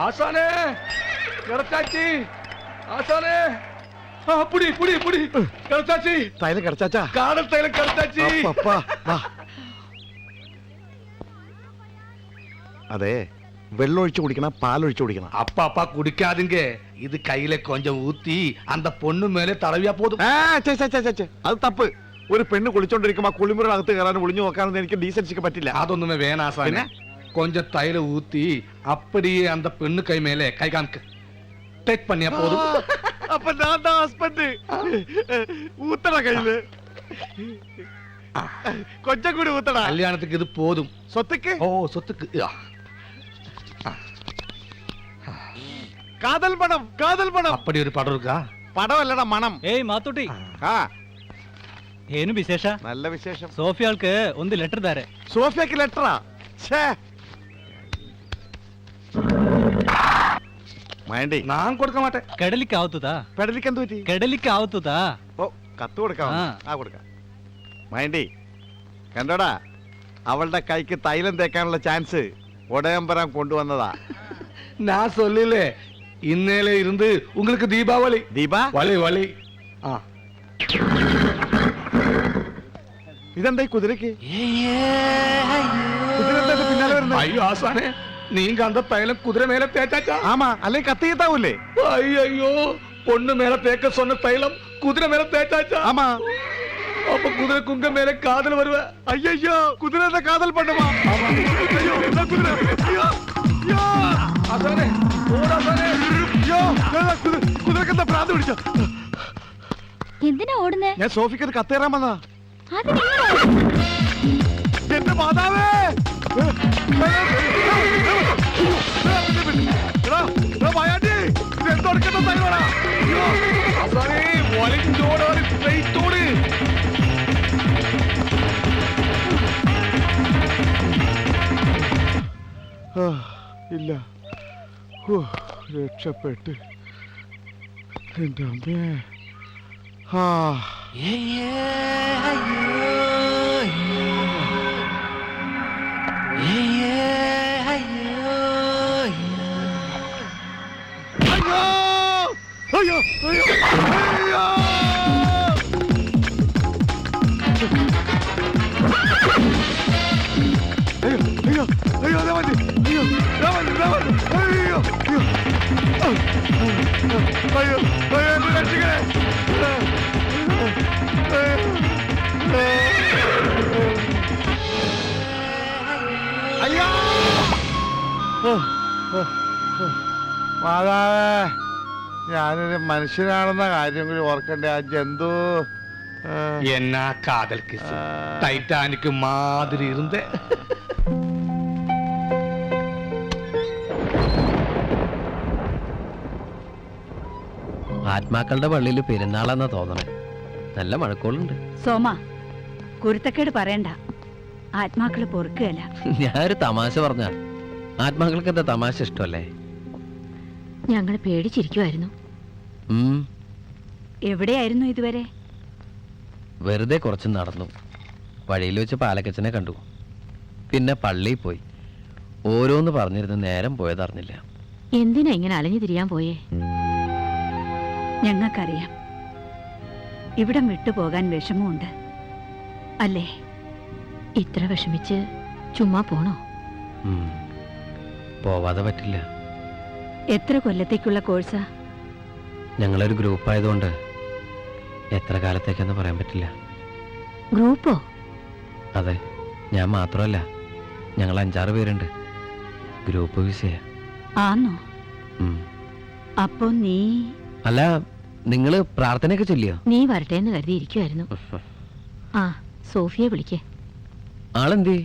ആശാനേ കിടച്ചാച്ചി ആശാനേ പുടി പുടി പുടി കിടച്ചാച്ചി തൈലം കിടച്ചാച്ചാ കാടൽ തൈലം കിടച്ചാച്ചി അതെ വെള്ളം ഒഴിച്ചു കുടിക്കണം പാലൊഴിച്ചു കുടിക്കണം அப்பா குடிக்காதுங்க இது கையில கொஞ்சம் ஊத்தி அந்த பொண்ணு மேலே தடவியா போதும் അത് തപ്പ് ഒരു പെണ്ണ് കുളിച്ചോണ്ടിരിക്കുമ്പോ കുളിമുറിനകത്ത് കയറാനും ഒളിഞ്ഞു നോക്കാനൊന്നും എനിക്ക് ഡീസൻസിക്ക് പറ്റില്ല അതൊന്നുമേ വേണം ആശാനെ கொஞ்சம் தைல ஊத்தி அப்படியே அந்த பெண்ணு கை மேலே கை காமிக்க டேக் பண்ணியா போதும் അപ്പൊ ഞാൻ ഹസ്ബൻഡ് ഊത്തട കയ്യില് കൊഞ്ചം കൂടി ഊത്തട கல்யாணத்துக்கு இது போதும் സ്വത്തുക്ക് ஓ சொத்துக்கு കാതൽ മണം കാതൽ മണം அப்படி ஒரு படம் இருக்கா പടമല്ലടാ മണം ಏಯ್ ಮಾತುಟಿ ആ ಏನು ವಿಶೇಷ നല്ല വിശേഷം ಸೋಫಿಯಾൾക്ക് ಒಂದು ಲೆಟರ್ ದಾರೆ സോഫിയക്ക് ലെറ്ററാ വേണ്ടി நான் கொடுக்க மாட்டேன் ಕಡಲಿಕ್ಕೆ ಆಗುತ್ತದಾ പെടലിക്ക് എന്ത് പറ്റി ಕಡಲಿಕ್ಕೆ ಆಗುತ್ತದಾ ഓ കത്ത് കൊടുക്കാം ആ. ആ കൊടുക്കാം വേണ്ടി കണ്ടോടാ അവളുടെ കൈക്ക് തൈലം തേക്കാനുള്ള ചാൻസ് ഒടയമ്പരം കൊണ്ടുവന്നതാ நான் சொல்லல இன்னையில இருந்து உங்களுக்கு தீபாவளி ദീപ வலி வலி ഇതെന്താ ഈ കുതിരക്ക് കുതിര എന്താ ഇത് പിന്നാലെ വരുന്നത് ஐயோ ஆசானே நீங்க அந்த தைலம் குதிரை மேல தேய்ச்சாச்சா ആമാ അല്ലെങ്കിൽ കത്തി കിട്ടാവൂലേ ஐயோ பொண்ணு மேல தேய்க்க சொன்ன தைலம் குதிரை மேல தேய்ச்சாச்சா ആമാ அப்ப குதிரை குங்க மேல காதல் வருவ അയ്യോ കുതിരയുടെ കാതൽ പണ്ടുമാ അയ്യോ എന്താ കുതിര അയ്യോ അയ്യോ ஆசானே ஓட ஆசானே അയ്യോ കുതിരക്ക് എന്താ ഭ്രാന്ത് പിടിച്ചോ എന്തിനാ ഓടുന്നേ? ഞാൻ സോഫിക്ക് ഒരു കത്ത് തരാൻ വന്നതാ അതിനെങ്ങനെ? എന്റെ മാതാവേ വയാണ്ടി ഇതെന്തൊടുക്കുന്ന തൈവാടാ ஆசானே வலிஞ்சோட ஒரு ஸ்ட்ரைட்டோடு ഇല്ല രക്ഷപ്പെട്ട് എന്റെ അമ്മേ ആ അയ്യോ അയ്യോ അയ്യോ അയ്യോ അയ്യോ അയ്യോ രാമൻ അയ്യോ രാമൻ രാമൻ അയ്യോ അയ്യോ അയ്യോ അയ്യോ എന്നെ രക്ഷിക്കണേ അയ്യോ മാതാവേ ഞാനൊരു മനുഷ്യനാണെന്ന കാര്യം കൂടി ഓർക്കണ്ടേ ആ ജന്തു என்ன காதல் கிஸ் டைட்டானிக் மாதிரி இருந்த ആത്മാക്കളുടെ പള്ളിയിൽ പെരുന്നാളെന്നാ തോന്നണേ. നല്ല മഴക്കോളുണ്ട്. സോമ, കുരുത്തക്കേട് പറയണ്ട. ആത്മാക്കള് പൊറുക്കുകയല്ല. ഞാനൊരു തമാശ പറഞ്ഞ ആത്മാക്കൾക്ക് എന്താ തമാശ ഇഷ്ടമല്ലേ? ഞങ്ങൾ പേടിച്ചിരിക്കുമായിരുന്നു. എവിടെയായിരുന്നു ഇതുവരെ? വെറുതെ കുറച്ച് നടന്നു. വഴിയിൽ വെച്ച് പാലക്കച്ചനെ കണ്ടു. പിന്നെ പള്ളിയിൽ പോയി. ഓരോന്ന് പറഞ്ഞിരുന്ന് നേരം പോയതറിഞ്ഞില്ല. എന്തിനാ ഇങ്ങനെ അലഞ്ഞു തിരിയാൻ പോയേ? ഞങ്ങൾക്കറിയാം, ഇവിടം വിട്ടുപോകാൻ വിഷമമുണ്ട് അല്ലേ? ഇത്ര വിഷമിച്ച് ചുമ്മാ പോണോ? പോവാതെ പറ്റില്ല. എത്ര കൊല്ലത്തേക്കുള്ള കോഴ്സാ? ഞങ്ങളൊരു ഗ്രൂപ്പായതുകൊണ്ട് എത്ര കാലത്തേക്കെന്ന് പറയാൻ പറ്റില്ല. ഗ്രൂപ്പോ? അതെ, ഞാൻ മാത്രമല്ല, ഞങ്ങൾ 5-6 പേരുണ്ട്. ഗ്രൂപ്പ് വിസയാ. ആന്നോ? അപ്പോ നീ? അല്ല, നിങ്ങള് പ്രാർത്ഥനയൊക്കെ ചൊല്ലിയോ? നീ വരട്ടെ എന്ന് കരുതിയിരിക്കുമായിരുന്നു. ആ, സോഫിയെ വിളിക്കേ. ആളെന്തേ?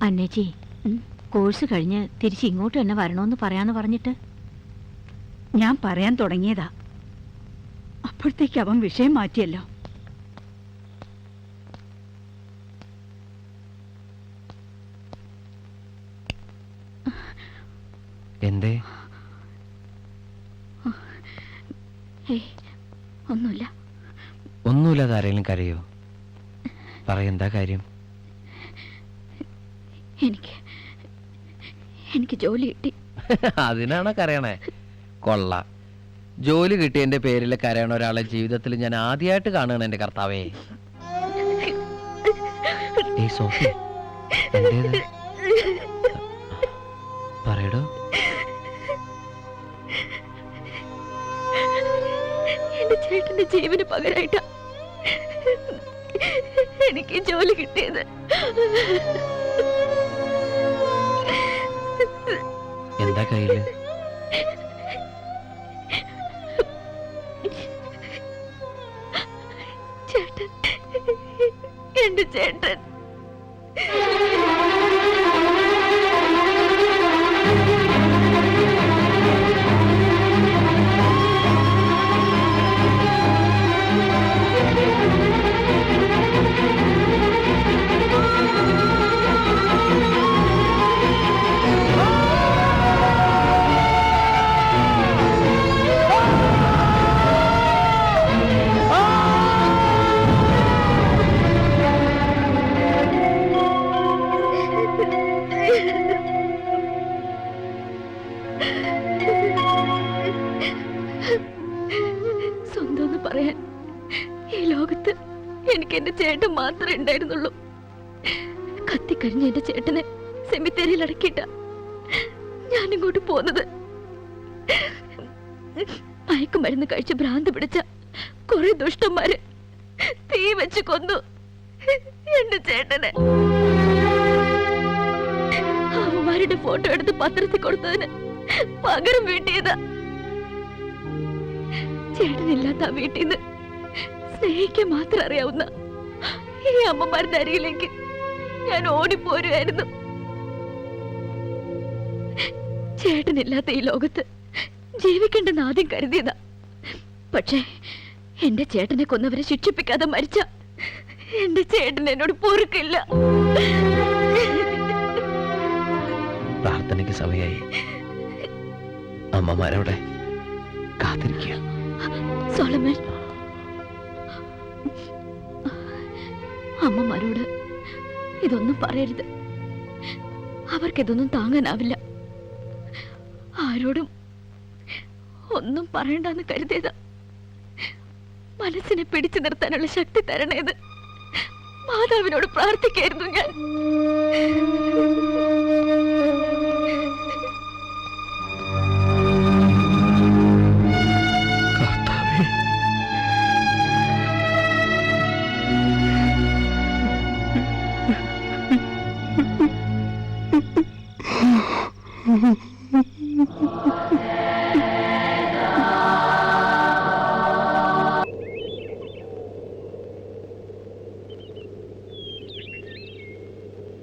അന്നേച്ചി, കോഴ്സ് കഴിഞ്ഞ് തിരിച്ച് ഇങ്ങോട്ട് തന്നെ വരണോന്ന് പറയാന്ന് പറഞ്ഞിട്ട് ഞാൻ പറയാൻ തുടങ്ങിയതാ. അപ്പോഴത്തേക്ക് അവൻ വിഷയം മാറ്റിയല്ലോ. എന്തേ? ഒന്നുമില്ല. ഒന്നുമില്ലാതെ ആരെങ്കിലും കരയോ? പറയെന്താ കാര്യം? എനിക്ക് ജോലി കിട്ടി. അതിനാണോ കരയണേ? കൊള്ള. ജോലി കിട്ടിയതിന്റെ പേരിൽ കരയണ ഒരാളെ ജീവിതത്തിൽ ഞാൻ ആദ്യമായിട്ട് കാണുകയാണ് എന്റെ കർത്താവേ. ഏയ് സോഫി, എന്തേത്? പറയടോ. എന്റെ ചേട്ടന്റെ ജീവന് പകരമായിട്ടാ എനിക്ക് ജോലി കിട്ടിയത്. എന്താ കയ്യില്? ചേട്ടൻ, എന്റെ ചേട്ടൻ. സ്വന്തം പറയാൻ ഈ ലോകത്ത് എനിക്ക് എന്റെ ചേട്ടൻ മാത്രമേ ഉണ്ടായിരുന്നുള്ളൂ. കത്തിക്കഴിഞ്ഞ എന്റെ ചേട്ടനെ സെമിത്തേരിയിൽ അടക്കിയിട്ട ഞാനിങ്ങോട്ട് പോന്നത്. മയക്കുമരുന്ന് കഴിച്ച് ഭ്രാന്ത് പിടിച്ച കുറെ ദുഷ്ടന്മാര് തീ വെച്ച് കൊന്നു എന്റെ ചേട്ടനെ. അവന്മാരുടെ ഫോട്ടോ എടുത്ത് പത്രത്തിൽ കൊടുത്തതിന് പകരം വീട്ടിയതാ. ചേട്ടനില്ലാത്ത ആ വീട്ടിൽ നിന്ന് സ്നേഹിക്കാൻ മാത്രം അറിയാവുന്ന ഈ അമ്മമാരുടെ അരികിലേക്ക് ഞാൻ ഓടിപ്പോരുമായിരുന്നു. ചേട്ടനില്ലാത്ത ഈ ലോകത്ത് ജീവിക്കേണ്ടെന്ന് ആദ്യം കരുതിയതാ. പക്ഷേ എന്റെ ചേട്ടനെ കൊന്നവരെ ശിക്ഷിപ്പിക്കാതെ മരിച്ച എന്റെ ചേട്ടൻ എന്നോട് പൊറുക്കില്ല. പ്രാർത്ഥനയ്ക്ക് സമയമായി. അമ്മമാരവിടെ കാത്തിരിക്കുക. സോളമൻ, അമ്മമാരോട് ഇതൊന്നും പറയരുത്. അവർക്കിതൊന്നും താങ്ങാനാവില്ല. ആരോടും ഒന്നും പറയണ്ടെന്ന് കരുതിയതാ. മനസ്സിനെ പിടിച്ചു നിർത്താനുള്ള ശക്തി തരണേത് മാതാവിനോട് പ്രാർത്ഥിക്കായിരുന്നു ഞാൻ.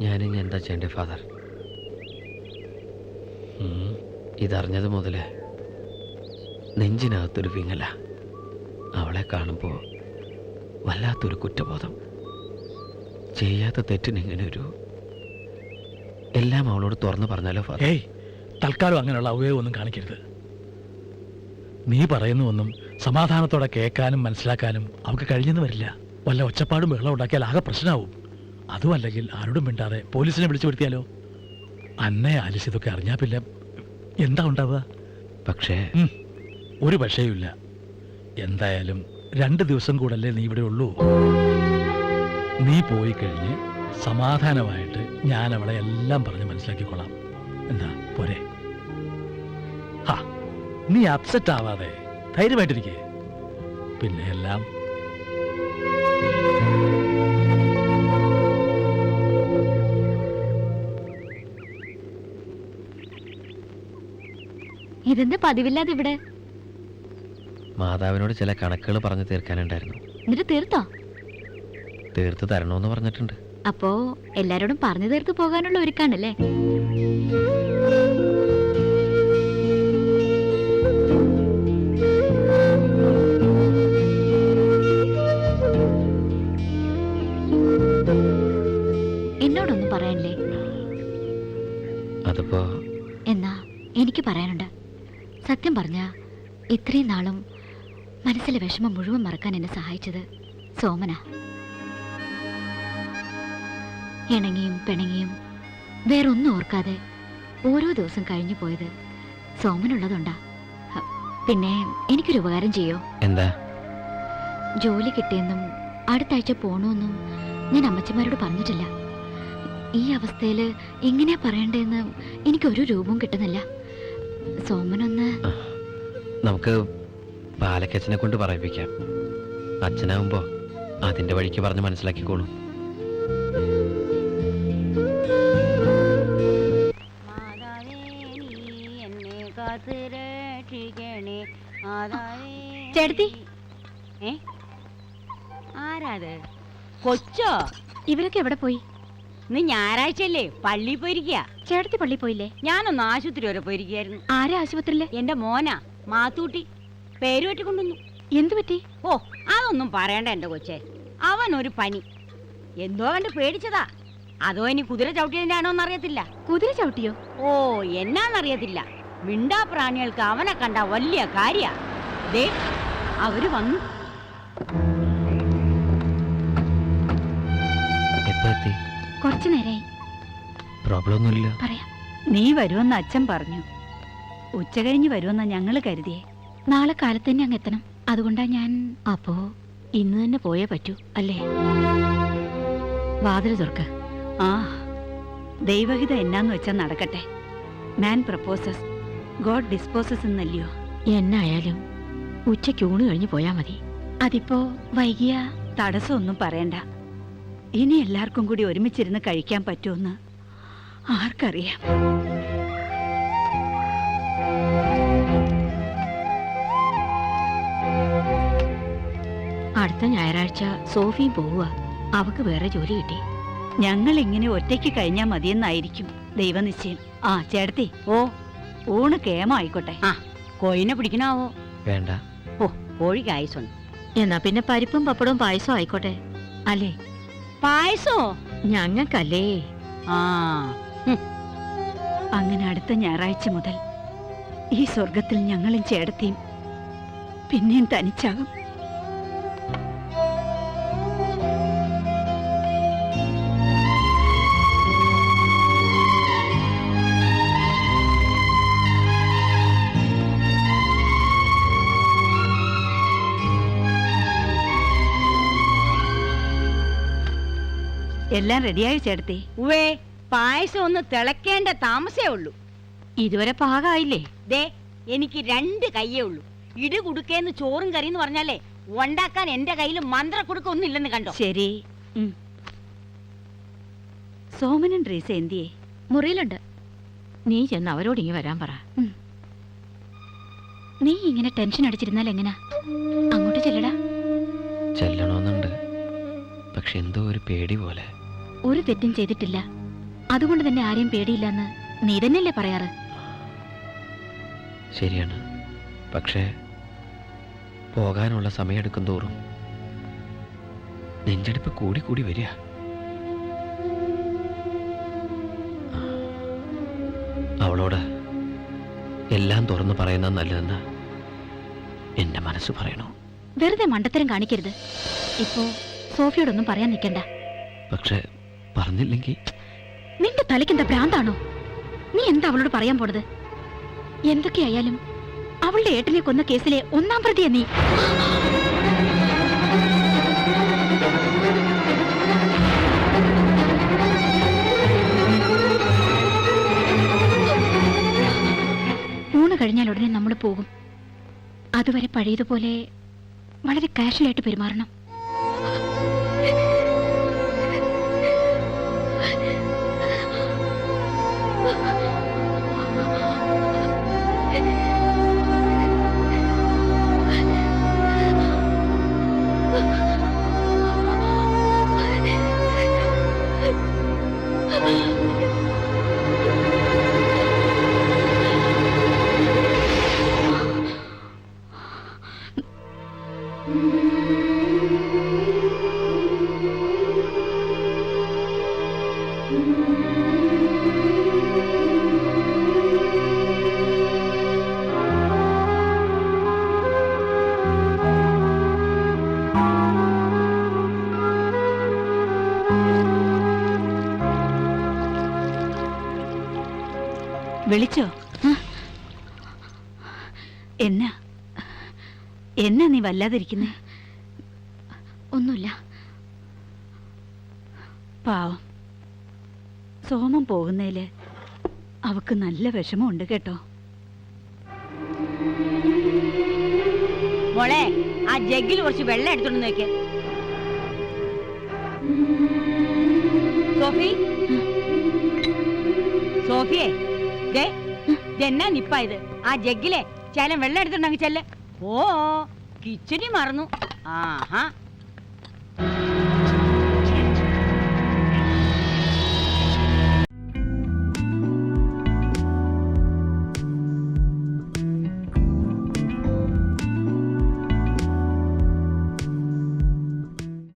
ഞാനിനി എന്താ ചെയ്യണ്ടേ ഫാദർ? ഇതറിഞ്ഞത് മുതല് നെഞ്ചിനകത്തൊരു വിങ്ങല. അവളെ കാണുമ്പോൾ വല്ലാത്തൊരു കുറ്റബോധം. ചെയ്യാത്ത തെറ്റിനിങ്ങനെ ഒരു എല്ലാം അവളോട് തുറന്നു പറഞ്ഞാലോ ഫാദർ? ഏയ്, തൽക്കാലം അങ്ങനെയുള്ള അവയവൊന്നും കാണിക്കരുത്. നീ പറയുന്നൊന്നും സമാധാനത്തോടെ കേൾക്കാനും മനസ്സിലാക്കാനും അവൾക്ക് കഴിഞ്ഞെന്ന് വരില്ല. വല്ല ഒച്ചപ്പാടും വെള്ളം ഉണ്ടാക്കിയാൽ ആകെ പ്രശ്നമാവും. അതും അല്ലെങ്കിൽ ആരോടും മിണ്ടാതെ പോലീസിനെ വിളിച്ചു വരുത്തിയാലോ? അന്നേ ആലിസ് ഇതൊക്കെ അറിഞ്ഞാ പിന്നെ എന്താ ഉണ്ടാവുക? പക്ഷേ ഒരു പക്ഷേയുമില്ല. എന്തായാലും 2 ദിവസം കൂടല്ലേ നീ ഇവിടെ ഉള്ളൂ. നീ പോയി കഴിഞ്ഞ് സമാധാനമായിട്ട് ഞാൻ അവളെ എല്ലാം പറഞ്ഞ് മനസ്സിലാക്കിക്കൊള്ളാം. എന്താ പോരെ? ഹാ, നീ അപ്സെറ്റ് ആവാതെ ധൈര്യമായിട്ടിരിക്കേ. പിന്നെ എല്ലാം ഇതെന്താ പതിവില്ലാതെ ഇവിടെ? മാതാവിനോട് ചില കണക്കുകൾ പറഞ്ഞു തീർക്കാനുണ്ടായിരുന്നു. എന്നിട്ട് തീർത്തോ? തീർത്ത് തരണമെന്ന് പറഞ്ഞിട്ടുണ്ട്. അപ്പോ എല്ലാരോടും പറഞ്ഞു തീർത്ത് പോകാനുള്ള ഒരുക്കാണല്ലേ? എന്നോടൊന്നും പറയാനില്ലേ? അതിപ്പോ എന്നാ എനിക്ക് പറയാനുണ്ട്. സത്യം പറഞ്ഞ ഇത്രയും നാളും മനസ്സിലെ വിഷമം മുഴുവൻ മറക്കാൻ എന്നെ സഹായിച്ചത് സോമനാ. ഇണങ്ങിയും പിണങ്ങിയും വേറൊന്നും ഓർക്കാതെ ഓരോ ദിവസം കഴിഞ്ഞു പോയത് സോമനുള്ളതുണ്ടാ. പിന്നെ എനിക്കൊരു ഉപകാരം ചെയ്യോ? എന്താ? ജോലി കിട്ടിയെന്നും അടുത്ത ആഴ്ച പോണമെന്നും ഞാൻ അമ്മച്ചിമാരോട് പറഞ്ഞിട്ടില്ല. ഈ അവസ്ഥയിൽ എങ്ങനെയാ പറയണ്ടേന്ന് എനിക്കൊരു രൂപവും കിട്ടുന്നില്ല. സോമനൊന്ന് നമുക്ക് പാലക്കച്ചനെ കൊണ്ട് പറയിപ്പിക്കാം. അച്ഛനാവുമ്പോ അതിന്റെ വഴിക്ക് പറഞ്ഞ് മനസ്സിലാക്കിക്കോളും. ചേട്ടത്തി, ആരാത്? കൊച്ചോ? ഇവരൊക്കെ എവിടെ പോയി? ഇന്ന് ഞായറാഴ്ചയല്ലേ, പള്ളി പോയിരിക്കുക. ചേട്ടത്തി പള്ളി പോയില്ലേ? ഞാനൊന്ന് ആശുപത്രി വരെ പോയിരിക്കായിരുന്നു. ആരാ ആശുപത്രിയിലെ? എന്റെ മോനാ മാത്തൂട്ടി പേര് പറ്റിക്കൊണ്ടുവന്നു. എന്തു പറ്റി? ഓ, അതൊന്നും പറയണ്ട എന്റെ കൊച്ചെ. അവൻ ഒരു പനി എന്തോ കണ്ട് പേടിച്ചതാ. അതോ ഇനി കുതിര ചവിട്ടിയതിനാണോന്ന് അറിയത്തില്ല. കുതിര ചവിട്ടിയോ? ഓ, എന്നാന്നറിയത്തില്ല. മിണ്ടാ പ്രാണികൾക്ക് അവനെ കണ്ട വലിയ കാര്യ. ദേ അവര് വന്നു. എപ്പോ എത്തി? കുറച്ചു നേരായി. പ്രോബ്ലം ഒന്നുമില്ല. പറയാം. നീ വരുമെന്ന് അച്ഛൻ പറഞ്ഞു. ഉച്ച കഴിഞ്ഞ് വരുമെന്നാ ഞങ്ങള് കരുതിയേ. നാളെ കാലത്ത് തന്നെ അങ്ങ് എത്തണം. അതുകൊണ്ടാ ഞാൻ. അപ്പോ ഇന്ന് തന്നെ പോയേ പറ്റൂ അല്ലേ? വാതിൽ തുറക്ക. ആ, ദൈവഹിതം എന്നാന്ന് വെച്ചാൽ നടക്കട്ടെ. മാൻ പ്രപ്പോസസ്, ഗോഡ് ഡിസ്പോസസ് എന്നല്ലയോ? എന്നായാലും ഉച്ചയ്ക്ക് ഊണ് കഴിഞ്ഞ് പോയാ മതി. അതിപ്പോ വൈകിയ തടസ്സമൊന്നും പറയണ്ട. ഇനി എല്ലാവർക്കും കൂടി ഒരുമിച്ചിരുന്ന് കഴിക്കാൻ പറ്റുമെന്ന് ആർക്കറിയാം. അടുത്ത ഞായറാഴ്ച സോഫിയും പോവുക. അവക്ക് വേറെ ജോലി കിട്ടി. ഞങ്ങൾ ഇങ്ങനെ ഒറ്റയ്ക്ക് കഴിഞ്ഞാൽ മതിയെന്നായിരിക്കും ദൈവനിശ്ചയം. ആ ചേട്ടത്തി, ഓ ഊണ് കേമായിക്കോട്ടെ. ആ, കോയിനെ പിടിക്കണാവോ? വേണ്ട. ഓ, കോഴിക്ക് ആയുസുണ്ട്. എന്നാ പിന്നെ പരിപ്പും പപ്പടവും പായസവും ആയിക്കോട്ടെ അല്ലേ? പായസോ? ഞങ്ങൾക്കല്ലേ. ആ, അങ്ങനെ അടുത്ത ഞായറാഴ്ച മുതൽ ഈ സ്വർഗത്തിൽ ഞങ്ങളും ചേട്ടത്തിയും പിന്നെയും തനിച്ചാകും. എല്ലാം റെഡിയായി ചേട്ടത്തി? ഉവേ, പായസം ഒന്ന് തിളക്കേണ്ട താമസേ ഉള്ളൂ. ഇതുവരെ പാകമായില്ലേ? ദേ, എനിക്ക് 2 കയ്യേ ഉള്ളൂ. ഇട് കുടുക്കേന്ന് ചോറും കറിന്ന് പറഞ്ഞാലേ ഉണ്ടാക്കാൻ എന്റെ കയ്യിൽ മന്ത്ര കുടുക്കൊന്നും ഇല്ലെന്ന് കണ്ടോ? ശരി. സോമനും ട്രീസ എന്തിയേ? മുറിയിലുണ്ട്. നീ ചെന്ന് അവരോട് ഇങ്ങനെ വരാൻ പറ. നീ ഇങ്ങനെ ടെൻഷൻ അടിച്ചിരുന്നാൽ എങ്ങനാ? അങ്ങോട്ട് ചെല്ലടാ. ചെല്ലണമെന്നുണ്ട്, പക്ഷെ എന്തോ ഒരു പേടി പോലെ. ഒരു തെറ്റും ചെയ്തിട്ടില്ല, അതുകൊണ്ട് തന്നെ ആരെയും പേടിയില്ലെന്ന് നീ തന്നെയല്ലേ പറയാറ്? ശരിയാണ്, പക്ഷേ പോകാനുള്ള സമയമെടുക്കും തോറും നെഞ്ചെടുപ്പ് കൂടി കൂടി വരിക. അവളോട് എല്ലാം തുറന്നു പറയുന്നത് നല്ലതെന്ന് എന്റെ മനസ്സ് പറയണു. വെറുതെ മണ്ടത്തരം കാണിക്കരുത്. ഇപ്പോ സോഫിയോടൊന്നും പറയാൻ നിൽക്കണ്ട. പക്ഷെ പറഞ്ഞില്ലെങ്കിൽ നിന്റെ തലയ്ക്കെന്താ ഭ്രാന്താണോ? നീ എന്താ അവളോട് പറയാൻ പോണത്? എന്തൊക്കെയായാലും അവളുടെ ഏട്ടനെ കൊന്ന കേസിലെ 1-ാം പ്രതിയാ നീ. ഊണ് കഴിഞ്ഞാൽ ഉടനെ നമ്മൾ പോകും. അതുവരെ പഴയതുപോലെ വളരെ കാഷ്വലായിട്ട് പെരുമാറണം. വിളിച്ചോ? എന്നാ എന്നാ നീ വല്ലാതിരിക്കുന്നേ? ഒന്നുമില്ല. പാവം, സോമം പോകുന്നതില് അവക്ക് നല്ല വിഷമമുണ്ട് കേട്ടോ. മോളെ, ആ ജഗ്ഗിൽ കുറച്ച് വെള്ളം എടുത്തോണ്ട് നോക്കിയേ. സോഫി, സോഫിയെ, എന്നാ നിപ്പ ഇത്? ആ ജഗ്ഗിലെ ചേലം വെള്ളം എടുത്തോണ്ടെങ്കിൽ ചെല്ല്. ഓ, കിച്ചടി മറന്നു. ആഹാ,